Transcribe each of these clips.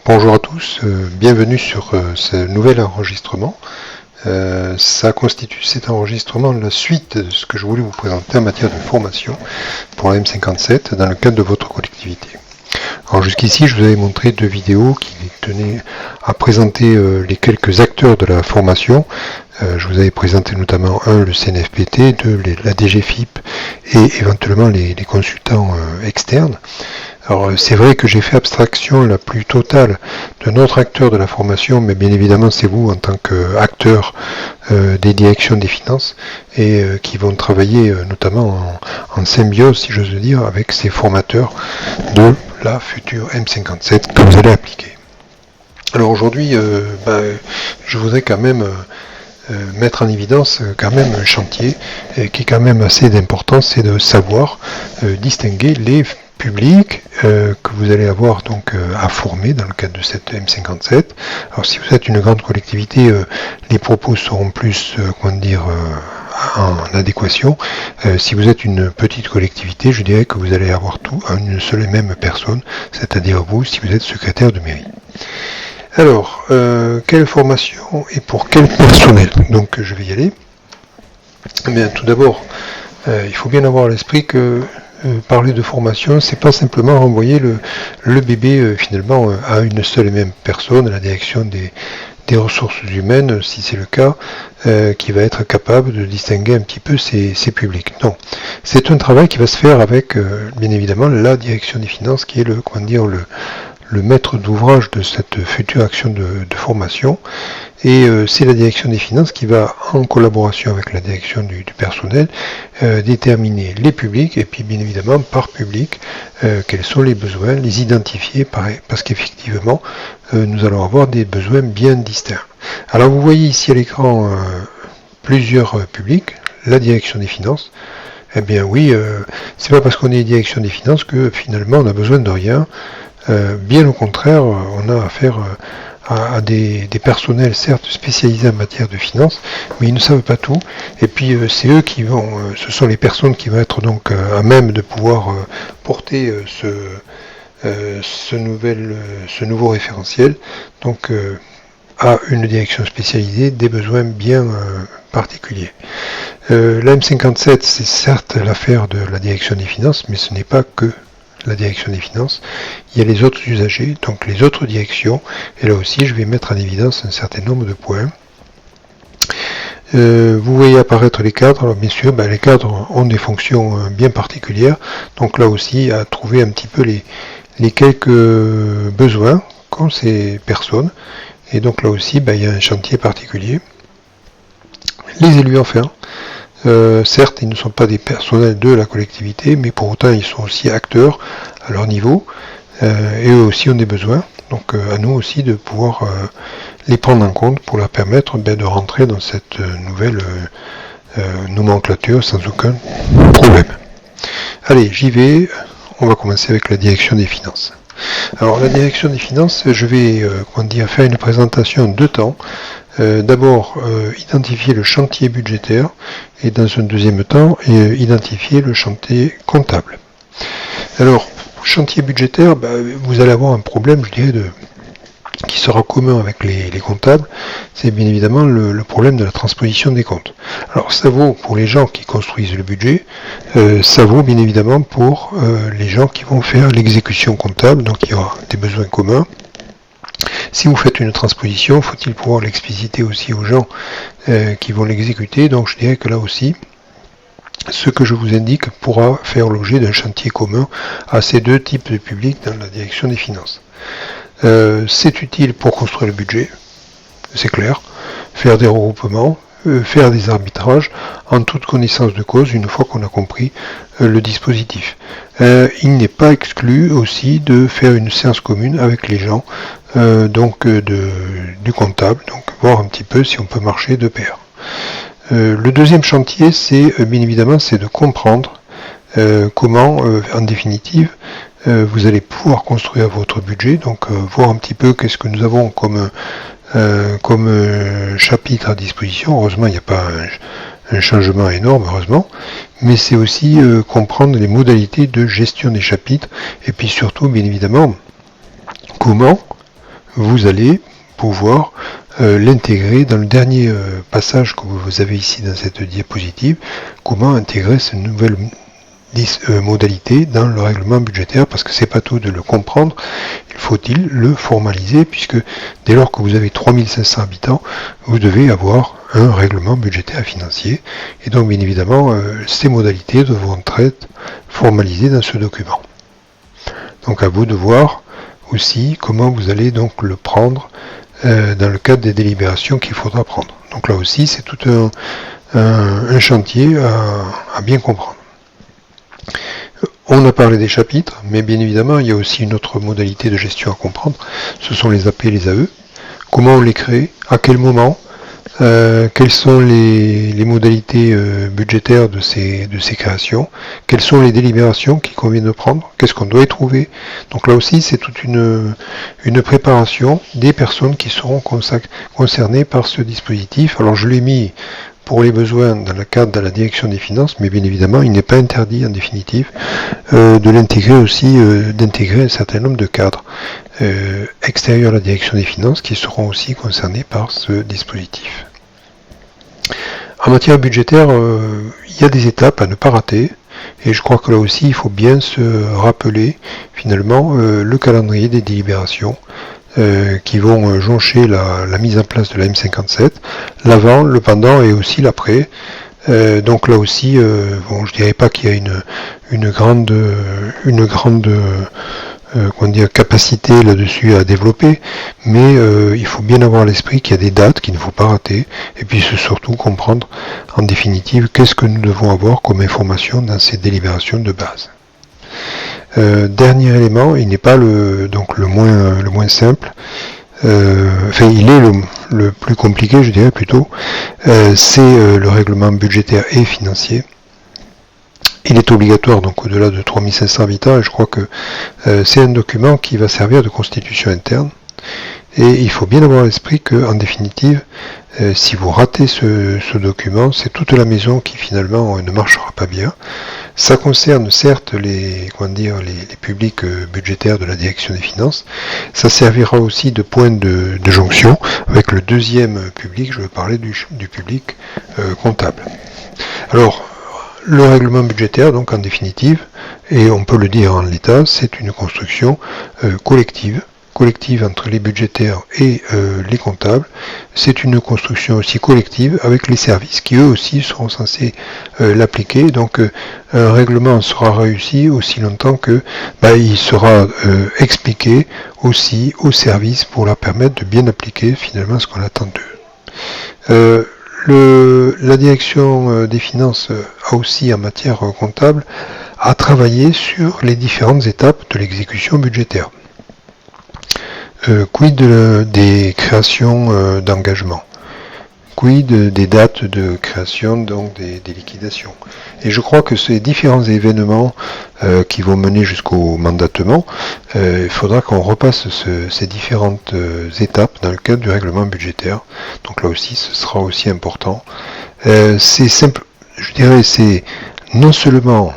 Bonjour à tous, bienvenue sur ce nouvel enregistrement. Ça constitue cet enregistrement la suite de ce que je voulais vous présenter en matière de formation pour la M57 dans le cadre de votre collectivité. Alors jusqu'ici, je vous avais montré deux vidéos qui tenaient à présenter les quelques acteurs de la formation. Je vous avais présenté notamment le CNFPT, la DGFIP et éventuellement les consultants externes. Alors c'est vrai que j'ai fait abstraction la plus totale de notre acteur de la formation, mais bien évidemment c'est vous en tant qu'acteur des directions des finances et qui vont travailler notamment en symbiose, si j'ose dire, avec ces formateurs de la future M57 que vous allez appliquer. Alors aujourd'hui, je voudrais quand même mettre en évidence quand même un chantier qui est quand même assez d'importance, c'est de savoir distinguer les publics que vous allez avoir donc à former dans le cadre de cette M57. Alors si vous êtes une grande collectivité, les propos seront plus en adéquation. Si vous êtes une petite collectivité, je dirais que vous allez avoir tout à une seule et même personne, c'est-à-dire vous si vous êtes secrétaire de mairie. Alors, quelle formation et pour quel personnel? Donc je vais y aller. Mais tout d'abord, il faut bien avoir à l'esprit que parler de formation, c'est pas simplement renvoyer le bébé finalement à une seule et même personne, à la direction des ressources humaines, si c'est le cas, qui va être capable de distinguer un petit peu ces publics. Non, c'est un travail qui va se faire avec, bien évidemment, la direction des finances, qui est le maître d'ouvrage de cette future action de formation. Et c'est la direction des finances qui va, en collaboration avec la direction du personnel, déterminer les publics, et puis bien évidemment par public, quels sont les besoins, les identifier, parce qu'effectivement, nous allons avoir des besoins bien distincts. Alors vous voyez ici à l'écran plusieurs publics, la direction des finances. Eh bien oui, c'est pas parce qu'on est direction des finances que finalement on a besoin de rien. Bien au contraire, on a affaire à des personnels certes spécialisés en matière de finance, mais ils ne savent pas tout. Et puis c'est eux qui vont, ce sont les personnes qui vont être donc à même de pouvoir porter ce nouveau référentiel. Donc à une direction spécialisée des besoins bien particuliers. La M57, c'est certes l'affaire de la direction des finances, mais ce n'est pas que la direction des finances, il y a les autres usagers, donc les autres directions, et là aussi je vais mettre en évidence un certain nombre de points. Vous voyez apparaître les cadres. Alors bien sûr, les cadres ont des fonctions bien particulières, donc là aussi à trouver un petit peu les quelques besoins qu'ont ces personnes, et donc là aussi il y a un chantier particulier. Les élus enfin. Certes, ils ne sont pas des personnels de la collectivité, mais pour autant, ils sont aussi acteurs à leur niveau, et eux aussi ont des besoins. Donc, à nous aussi de pouvoir les prendre en compte pour leur permettre de rentrer dans cette nouvelle nomenclature sans aucun problème. Allez, j'y vais. On va commencer avec la direction des finances. Alors, la direction des finances, je vais faire une présentation en deux temps. D'abord, identifier le chantier budgétaire et dans un deuxième temps, identifier le chantier comptable. Alors, chantier budgétaire, vous allez avoir un problème, je dirais, qui sera commun avec les comptables, c'est bien évidemment le problème de la transposition des comptes. Alors, ça vaut pour les gens qui construisent le budget, ça vaut bien évidemment pour les gens qui vont faire l'exécution comptable, donc il y aura des besoins communs. Si vous faites une transposition, faut-il pouvoir l'expliciter aussi aux gens qui vont l'exécuter. Donc je dirais que là aussi, ce que je vous indique pourra faire l'objet d'un chantier commun à ces deux types de publics dans la direction des finances. C'est utile pour construire le budget, c'est clair, faire des regroupements, faire des arbitrages en toute connaissance de cause une fois qu'on a compris le dispositif. Il n'est pas exclu aussi de faire une séance commune avec les gens du comptable, donc voir un petit peu si on peut marcher de pair. Le deuxième chantier, c'est bien évidemment, c'est de comprendre comment, en définitive, vous allez pouvoir construire votre budget, donc voir un petit peu qu'est-ce que nous avons comme chapitre à disposition. Heureusement, il n'y a pas un changement énorme, heureusement, mais c'est aussi comprendre les modalités de gestion des chapitres, et puis surtout, bien évidemment, comment vous allez pouvoir l'intégrer dans le dernier passage que vous avez ici dans cette diapositive, comment intégrer cette nouvelle modalité dans le règlement budgétaire, parce que c'est pas tout de le comprendre, il faut-il le formaliser, puisque dès lors que vous avez 3500 habitants, vous devez avoir un règlement budgétaire financier, et donc bien évidemment ces modalités devront être formalisées dans ce document. Donc à vous de voir aussi comment vous allez donc le prendre dans le cadre des délibérations qu'il faudra prendre. Donc là aussi c'est tout un chantier à bien comprendre. On a parlé des chapitres, mais bien évidemment, il y a aussi une autre modalité de gestion à comprendre. Ce sont les AP et les AE. Comment on les crée, à quel moment, quelles sont les modalités budgétaires de ces créations, quelles sont les délibérations qu'il convient de prendre, qu'est-ce qu'on doit y trouver. Donc là aussi, c'est toute une préparation des personnes qui seront concernées par ce dispositif. Alors je l'ai mis pour les besoins dans le cadre de la direction des finances, mais bien évidemment, il n'est pas interdit en définitive de l'intégrer aussi, d'intégrer un certain nombre de cadres extérieurs à la direction des finances qui seront aussi concernés par ce dispositif. En matière budgétaire, il y a des étapes à ne pas rater, et je crois que là aussi, il faut bien se rappeler finalement le calendrier des délibérations qui vont joncher la mise en place de la M57, l'avant, le pendant et aussi l'après. Donc là aussi, bon, je dirais pas qu'il y a une grande capacité là-dessus à développer, mais il faut bien avoir à l'esprit qu'il y a des dates qu'il ne faut pas rater, et puis surtout comprendre en définitive qu'est-ce que nous devons avoir comme information dans ces délibérations de base. Dernier élément, il n'est pas le moins simple, il est le plus compliqué, je dirais plutôt, c'est le règlement budgétaire et financier. Il est obligatoire donc au-delà de 3500 habitants, et je crois que c'est un document qui va servir de constitution interne. Et il faut bien avoir à l'esprit qu'en définitive, si vous ratez ce document, c'est toute la maison qui finalement ne marchera pas bien. Ça concerne certes les publics budgétaires de la direction des finances. Ça servira aussi de point de jonction avec le deuxième public, je veux parler du public comptable. Alors, le règlement budgétaire, donc en définitive, et on peut le dire en l'état, c'est une construction collective entre les budgétaires et les comptables. C'est une construction aussi collective avec les services qui eux aussi seront censés l'appliquer. Donc un règlement sera réussi aussi longtemps que il sera expliqué aussi aux services pour leur permettre de bien appliquer finalement ce qu'on attend d'eux. La direction des finances a aussi en matière comptable à travailler sur les différentes étapes de l'exécution budgétaire. Quid des créations d'engagement? Quid des dates de création, donc des liquidations? Et je crois que ces différents événements qui vont mener jusqu'au mandatement, il faudra qu'on repasse ces différentes étapes dans le cadre du règlement budgétaire. Donc là aussi, ce sera aussi important. C'est simple, je dirais, c'est non seulement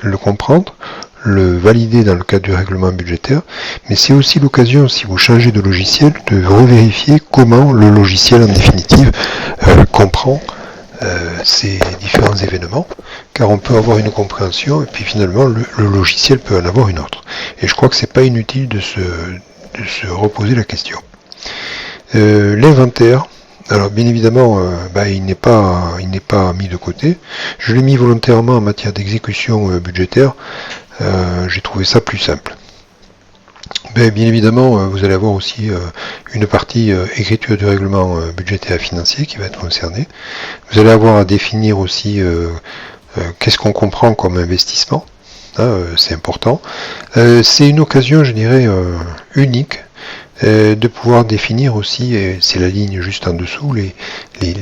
le comprendre, le valider dans le cadre du règlement budgétaire, mais c'est aussi l'occasion, si vous changez de logiciel, de revérifier comment le logiciel en définitive comprend ces différents événements, car on peut avoir une compréhension et puis finalement le logiciel peut en avoir une autre. Et je crois que c'est pas inutile de se reposer la question. L'inventaire, alors bien évidemment, il n'est pas mis de côté. Je l'ai mis volontairement en matière d'exécution budgétaire. J'ai trouvé ça plus simple. Bien évidemment, vous allez avoir aussi une partie écriture du règlement budgétaire et financier qui va être concernée. Vous allez avoir à définir aussi qu'est-ce qu'on comprend comme investissement. C'est important. C'est une occasion, je dirais, unique de pouvoir définir aussi, et c'est la ligne juste en dessous, les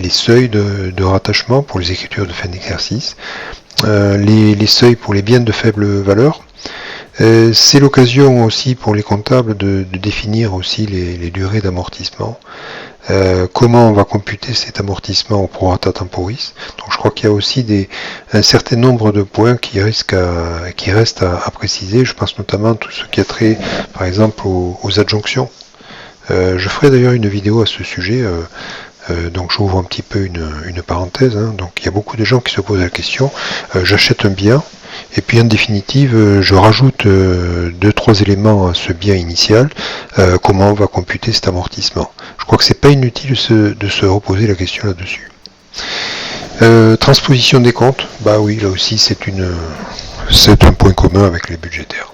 seuils de rattachement pour les écritures de fin d'exercice, les seuils pour les biens de faible valeur. C'est l'occasion aussi pour les comptables de définir aussi les durées d'amortissement. Comment on va computer cet amortissement au prorata temporis. Donc je crois qu'il y a aussi un certain nombre de points qui restent à préciser. Je pense notamment à tout ce qui a trait, par exemple, aux adjonctions. Je ferai d'ailleurs une vidéo à ce sujet, donc j'ouvre un petit peu une parenthèse, hein. Donc il y a beaucoup de gens qui se posent la question, j'achète un bien, et puis en définitive, je rajoute 2-3 éléments à ce bien initial, comment on va computer cet amortissement. Je crois que c'est pas inutile de se reposer la question là-dessus. Transposition des comptes, bah oui, là aussi c'est un point commun avec les budgétaires.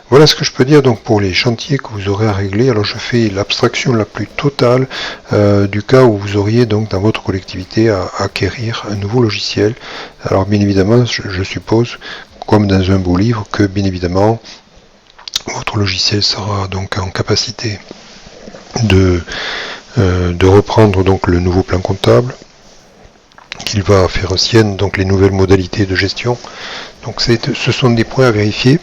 Voilà ce que je peux dire donc pour les chantiers que vous aurez à régler. Alors je fais l'abstraction la plus totale du cas où vous auriez donc dans votre collectivité à acquérir un nouveau logiciel. Alors bien évidemment, je suppose, comme dans un beau livre, que bien évidemment votre logiciel sera donc en capacité de reprendre donc le nouveau plan comptable, qu'il va faire sienne donc les nouvelles modalités de gestion. Donc ce sont des points à vérifier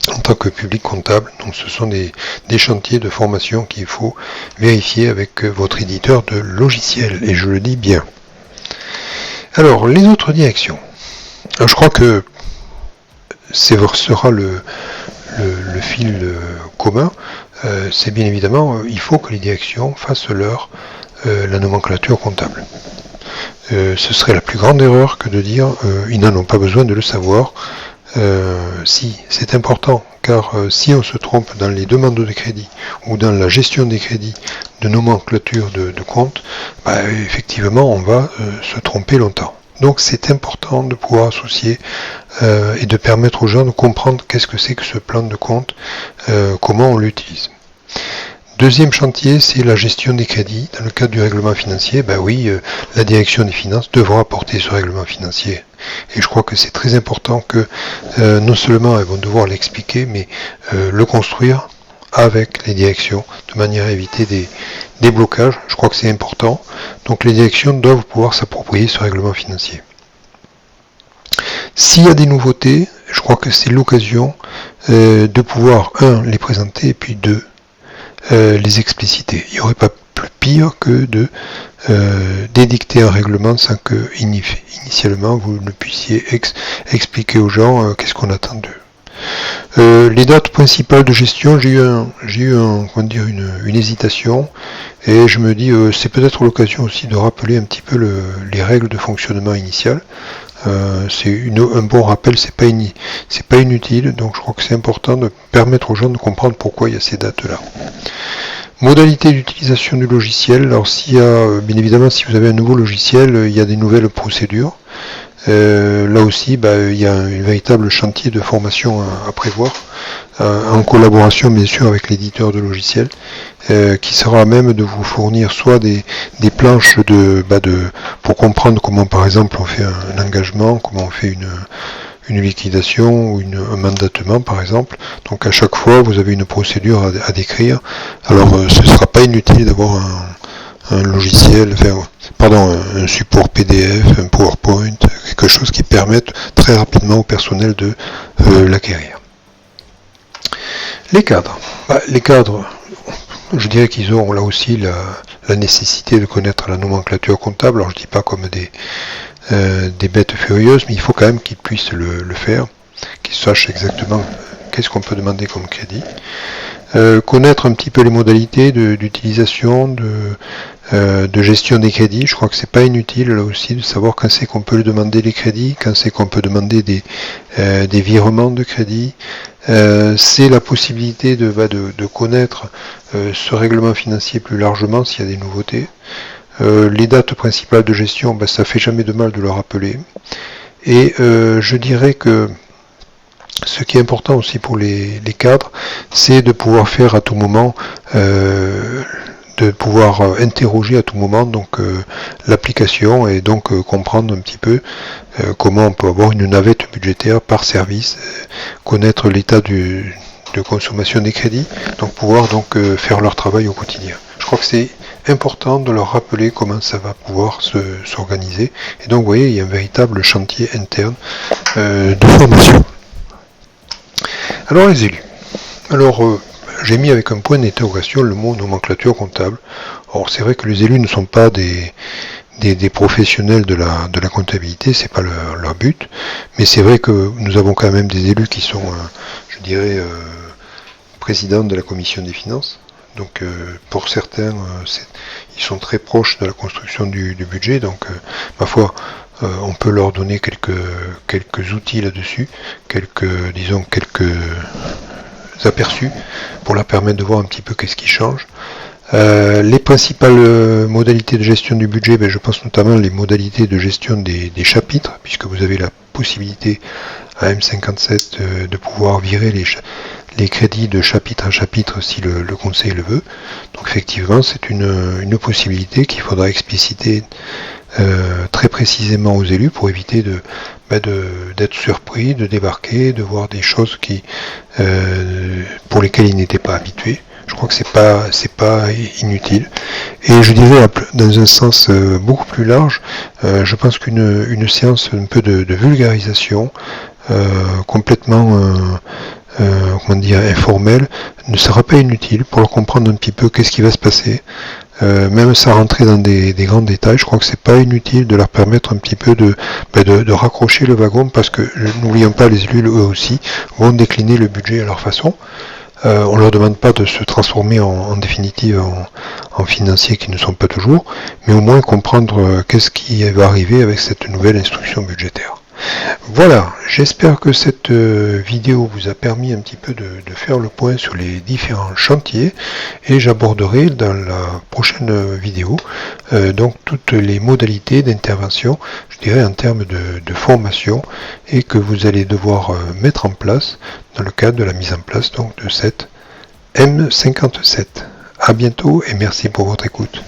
en tant que public comptable. Donc ce sont des chantiers de formation qu'il faut vérifier avec votre éditeur de logiciel, et je le dis bien. Alors les autres directions. Alors, je crois que sera le fil commun. C'est bien évidemment, il faut que les directions fassent la nomenclature comptable. Ce serait la plus grande erreur que de dire ils n'en ont pas besoin de le savoir. Si, c'est important, car si on se trompe dans les demandes de crédit ou dans la gestion des crédits de nomenclature de compte, bah, effectivement on va se tromper longtemps. Donc c'est important de pouvoir associer et de permettre aux gens de comprendre qu'est-ce que c'est que ce plan de compte, comment on l'utilise. Deuxième chantier, c'est la gestion des crédits. Dans le cadre du règlement financier, ben oui, la direction des finances devra apporter ce règlement financier. Et je crois que c'est très important que non seulement elles vont devoir l'expliquer, mais le construire avec les directions, de manière à éviter des blocages. Je crois que c'est important. Donc les directions doivent pouvoir s'approprier ce règlement financier. S'il y a des nouveautés, je crois que c'est l'occasion de pouvoir, les présenter, et puis les expliciter. Il n'y aurait pas plus pire que d'édicter un règlement sans que initialement vous ne puissiez expliquer aux gens qu'est-ce qu'on attend d'eux. Les dates principales de gestion, j'ai eu une hésitation, et je me dis c'est peut-être l'occasion aussi de rappeler un petit peu les règles de fonctionnement initial. C'est un bon rappel, c'est pas inutile, donc je crois que c'est important de permettre aux gens de comprendre pourquoi il y a ces dates-là. Modalité d'utilisation du logiciel. Alors bien évidemment, si vous avez un nouveau logiciel, il y a des nouvelles procédures. Là aussi, il y a un véritable chantier de formation à prévoir, en collaboration bien sûr avec l'éditeur de logiciel, qui sera à même de vous fournir soit des planches pour comprendre comment par exemple on fait un engagement, comment on fait une liquidation ou un mandatement par exemple. Donc à chaque fois vous avez une procédure à décrire. Alors ce ne sera pas inutile d'avoir un logiciel, un support PDF, un PowerPoint, quelque chose qui permette très rapidement au personnel de l'acquérir. Les cadres. Les cadres, je dirais qu'ils auront là aussi la nécessité de connaître la nomenclature comptable. Alors je ne dis pas comme des bêtes furieuses, mais il faut quand même qu'ils puissent le faire, qu'ils sachent exactement qu'est-ce qu'on peut demander comme crédit. Connaître un petit peu les modalités d'utilisation, de gestion des crédits. Je crois que c'est pas inutile là aussi de savoir quand c'est qu'on peut demander les crédits, quand c'est qu'on peut demander des virements de crédit. C'est la possibilité de connaître ce règlement financier plus largement s'il y a des nouveautés. Les dates principales de gestion, ça fait jamais de mal de le rappeler. Et je dirais que ce qui est important aussi pour les cadres, c'est de pouvoir faire à tout moment, de pouvoir interroger à tout moment donc l'application, et donc comprendre un petit peu comment on peut avoir une navette budgétaire par service, connaître l'état de consommation des crédits, donc pouvoir faire leur travail au quotidien. Je crois que c'est important de leur rappeler comment ça va pouvoir s'organiser. Et donc vous voyez, il y a un véritable chantier interne de formation. Alors les élus. Alors j'ai mis avec un point d'interrogation le mot nomenclature comptable. Or c'est vrai que les élus ne sont pas des professionnels de la comptabilité, c'est pas leur but, mais c'est vrai que nous avons quand même des élus qui sont, je dirais, présidents de la commission des finances. Donc pour certains, ils sont très proches de la construction du budget, donc ma foi, on peut leur donner quelques outils là-dessus, quelques aperçus pour leur permettre de voir un petit peu qu'est-ce qui change. Les principales modalités de gestion du budget, je pense notamment les modalités de gestion des chapitres, puisque vous avez la possibilité à M57 de pouvoir virer les crédits de chapitre à chapitre si le conseil le veut. Donc effectivement, c'est une possibilité qu'il faudra expliciter très précisément aux élus pour éviter d'être surpris, de débarquer, de voir des choses pour lesquelles ils n'étaient pas habitués. Je crois que c'est pas inutile. Et je dirais dans un sens beaucoup plus large, je pense qu'une séance un peu de vulgarisation complètement informelle ne sera pas inutile pour leur comprendre un petit peu qu'est-ce qui va se passer. Même sans rentrer dans des grands détails, je crois que c'est pas inutile de leur permettre un petit peu de raccrocher le wagon, parce que n'oublions pas, les élus eux aussi vont décliner le budget à leur façon. On ne leur demande pas de se transformer en définitive en financiers qui ne sont pas toujours, mais au moins comprendre qu'est-ce qui va arriver avec cette nouvelle instruction budgétaire. Voilà, j'espère que cette vidéo vous a permis un petit peu de faire le point sur les différents chantiers, et j'aborderai dans la prochaine vidéo donc toutes les modalités d'intervention, je dirais en termes de formation, et que vous allez devoir mettre en place dans le cadre de la mise en place donc de cette M57. A bientôt et merci pour votre écoute.